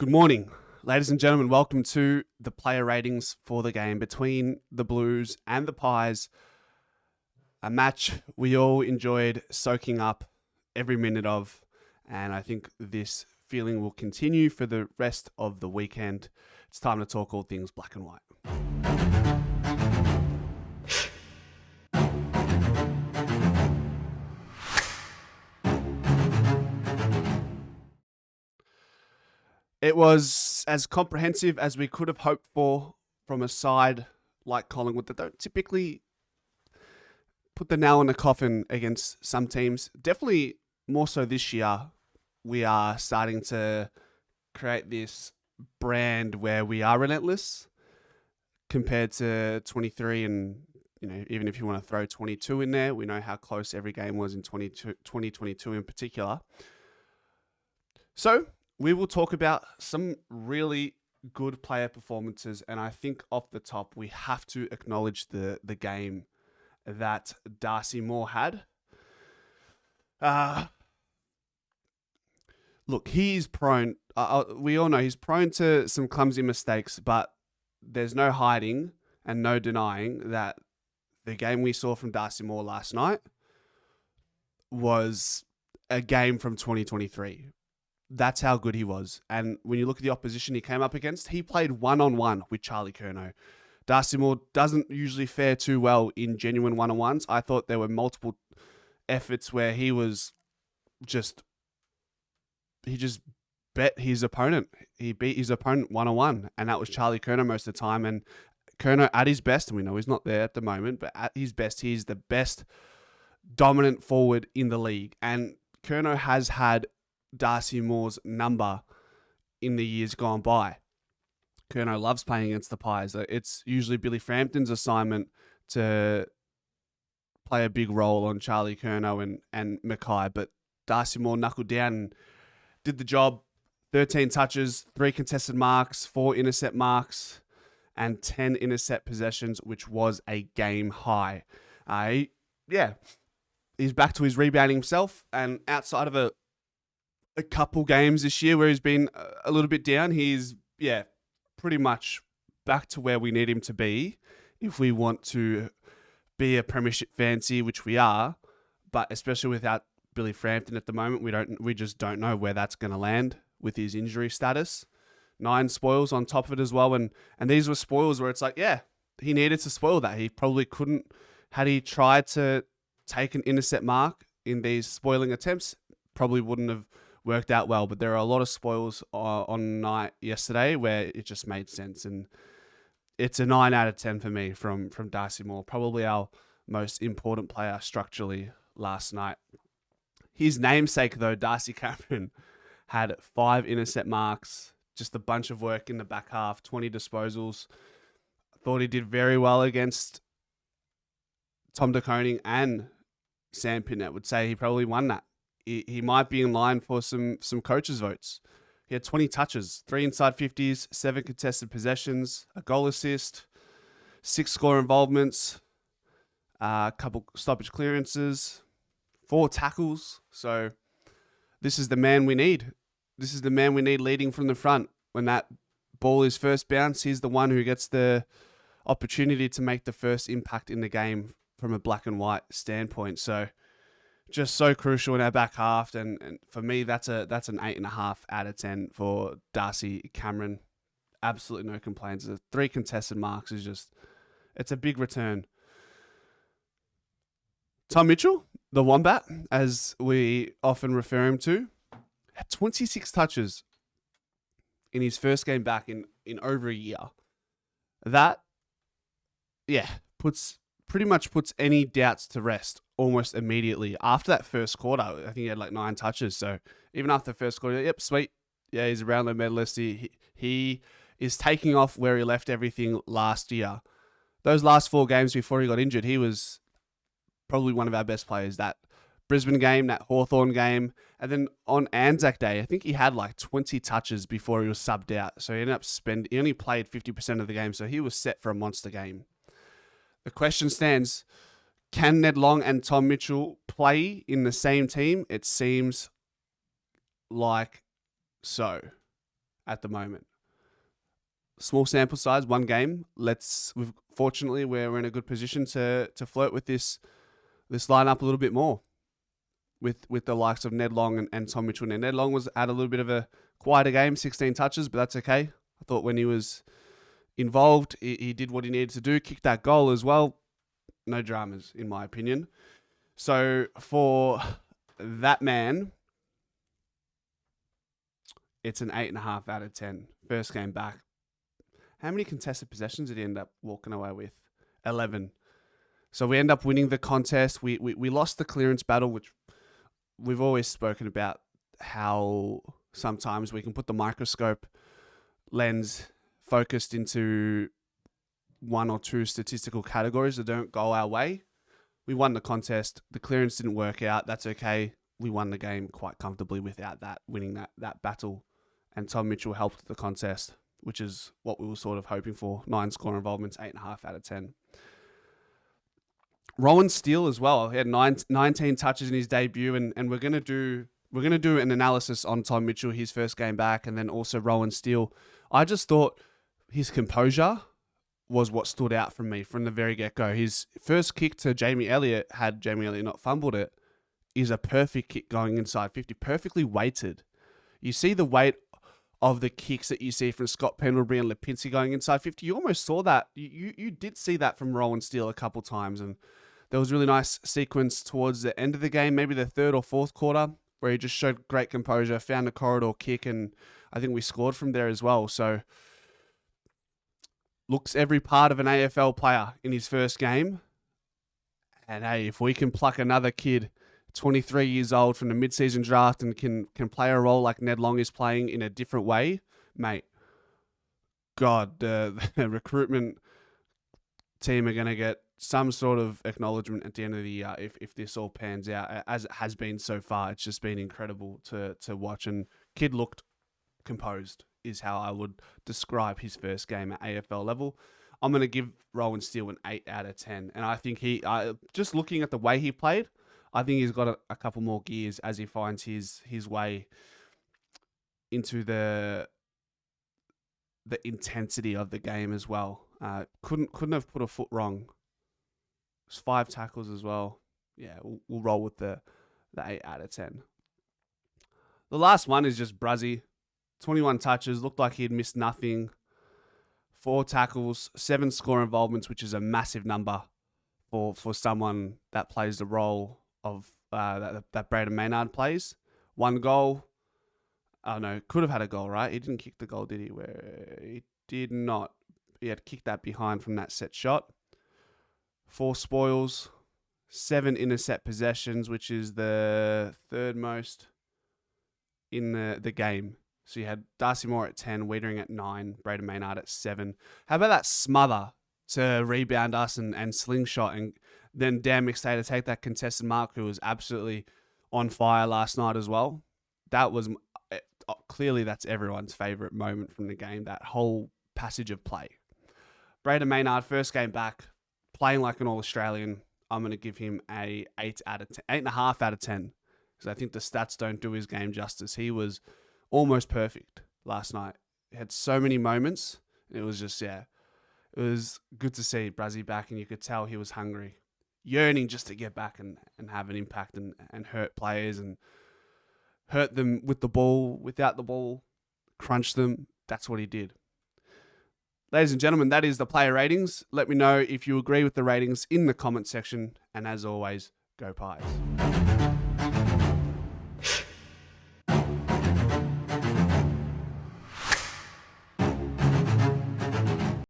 Good morning, ladies and gentlemen. Welcome to the player ratings for the game between the Blues and the Pies. A match we all enjoyed soaking up every minute of, and I think this feeling will continue for the rest of the weekend. It's time to talk all things black and white. It was as comprehensive as we could have hoped for from a side like Collingwood that don't typically put the nail in the coffin against some teams. Definitely more so this year. We are starting to create this brand where we are relentless compared to 23 and, even if you want to throw 22 in there, we know how close every game was in 2022 in particular. So we will talk about some really good player performances, and I think off the top we have to acknowledge the game that Darcy Moore had. Look, he's prone. We all know he's prone to some clumsy mistakes, but there's no hiding and no denying that the game we saw from Darcy Moore last night was a game from 2023. That's how good he was. And when you look at the opposition he came up against, he played one-on-one with Charlie Curnow. Darcy Moore doesn't usually fare too well in genuine one-on-ones. I thought there were multiple efforts where he just bet his opponent. He beat his opponent one-on-one, and that was Charlie Curnow most of the time. And Curnow at his best, and we know he's not there at the moment, but at his best, he's the best dominant forward in the league. And Curnow has had Darcy Moore's number in the years gone by. Curnow loves playing against the Pies. It's usually Billy Frampton's assignment to play a big role on Charlie Curnow and Mackay, but Darcy Moore knuckled down and did the job. 13 touches, 3 contested marks, 4 intercept marks, and 10 intercept possessions, which was a game high. He's back to his rebounding himself, and outside of a couple games this year where he's been a little bit down, he's, pretty much back to where we need him to be if we want to be a premiership fancy, which we are, but especially without Billy Frampton at the moment, we just don't know where that's going to land with his injury status. 9 spoils on top of it as well, and these were spoils where it's like, he needed to spoil that. He probably couldn't, had he tried to take an intercept mark in these spoiling attempts, probably wouldn't have worked out well. But there are a lot of spoils on night yesterday where it just made sense, and it's a 9 out of 10 for me from Darcy Moore, probably our most important player structurally last night. His namesake though, Darcy Cameron, had 5 intercept marks, just a bunch of work in the back half, 20 disposals. Thought he did very well against Tom de Koning and Sam Pinnett. Would say he probably won that. He might be in line for some coaches' votes. He had 20 touches, 3 inside 50s, 7 contested possessions, a goal assist, 6 score involvements, a couple stoppage clearances, 4 tackles. So this is the man we need. This is the man we need leading from the front. When that ball is first bounced, he's the one who gets the opportunity to make the first impact in the game from a black and white standpoint. So just so crucial in our back half, and for me, that's an 8.5 out of 10 for Darcy Cameron. Absolutely no complaints. The 3 contested marks is it's a big return. Tom Mitchell, the Wombat, as we often refer him to, had 26 touches in his first game back in over a year. That, pretty much puts any doubts to rest almost immediately. After that first quarter, I think he had like 9 touches. So even after the first quarter, yep, sweet. Yeah, he's a Brownlow medalist. He is taking off where he left everything last year. Those last 4 games before he got injured, he was probably one of our best players. That Brisbane game, that Hawthorn game, and then on Anzac Day, I think he had like 20 touches before he was subbed out. So he ended up he only played 50% of the game, so he was set for a monster game. The question stands, can Ned Long and Tom Mitchell play in the same team? It seems like so. at the moment. Small sample size, one game. Fortunately, we're in a good position to flirt with this lineup a little bit more with the likes of Ned Long and Tom Mitchell. Now, Ned Long had a little bit of a quieter game, 16 touches, but that's okay. I thought when he was involved, he did what he needed to do, kicked that goal as well. No dramas, in my opinion. So for that man, it's an 8.5 out of 10. First game back. How many contested possessions did he end up walking away with? 11. So we end up winning the contest. We lost the clearance battle, which we've always spoken about, how sometimes we can put the microscope lens focused into one or two statistical categories that don't go our way. We won the contest. The clearance didn't work out. That's okay. We won the game quite comfortably without that, winning that battle. And Tom Mitchell helped the contest, which is what we were sort of hoping for. 9 score involvements, 8.5 out of 10. Rowan Steel as well. He had 19 touches in his debut, and we're gonna do an analysis on Tom Mitchell, his first game back, and then also Rowan Steel. I just thought his composure was what stood out from me from the very get-go. His first kick to Jamie Elliott, had Jamie Elliott not fumbled it, is a perfect kick going inside 50, perfectly weighted. You see the weight of the kicks that you see from Scott Pendlebury and Lipinski going inside 50. You almost saw that. You did see that from Rowan Steel a couple times, and there was a really nice sequence towards the end of the game, maybe the third or fourth quarter, where he just showed great composure, found a corridor kick, and I think we scored from there as well. So looks every part of an AFL player in his first game. And hey, if we can pluck another kid, 23 years old, from the mid-season draft and can play a role like Ned Long is playing in a different way, mate, God, the recruitment team are going to get some sort of acknowledgement at the end of the year if this all pans out, as it has been so far. It's just been incredible to watch, and kid looked composed is how I would describe his first game at AFL level. I'm going to give Rowan Steel an 8 out of 10, and I think just looking at the way he played, I think he's got a couple more gears as he finds his way into the intensity of the game as well. Couldn't have put a foot wrong. It was 5 tackles as well. Yeah, we'll roll with the 8 out of 10. The last one is just Bruzzy. 21 touches, looked like he had missed nothing. 4 tackles, 7 score involvements, which is a massive number for someone that plays the role of that Braden Maynard plays. 1 goal. Oh no, could have had a goal, right? He didn't kick the goal, did he? Where he did not. He had kicked that behind from that set shot. 4 spoils, 7 intercept possessions, which is the third most in the game. So you had Darcy Moore at 10, Wiedering at 9, Braden Maynard at 7. How about that smother to rebound us and slingshot, and then Dan McStay to take that contested mark, who was absolutely on fire last night as well. That was clearly that's everyone's favourite moment from the game, that whole passage of play. Braden Maynard, first game back, playing like an All-Australian. I'm going to give him a 8.5 out of 10, because I think the stats don't do his game justice. He was almost perfect last night. He had so many moments. It was just, it was good to see Brazzy back, and you could tell he was hungry, yearning just to get back and have an impact and hurt players and hurt them with the ball, without the ball, crunch them. That's what he did. Ladies and gentlemen, that is the player ratings. Let me know if you agree with the ratings in the comment section. And as always, go Pies.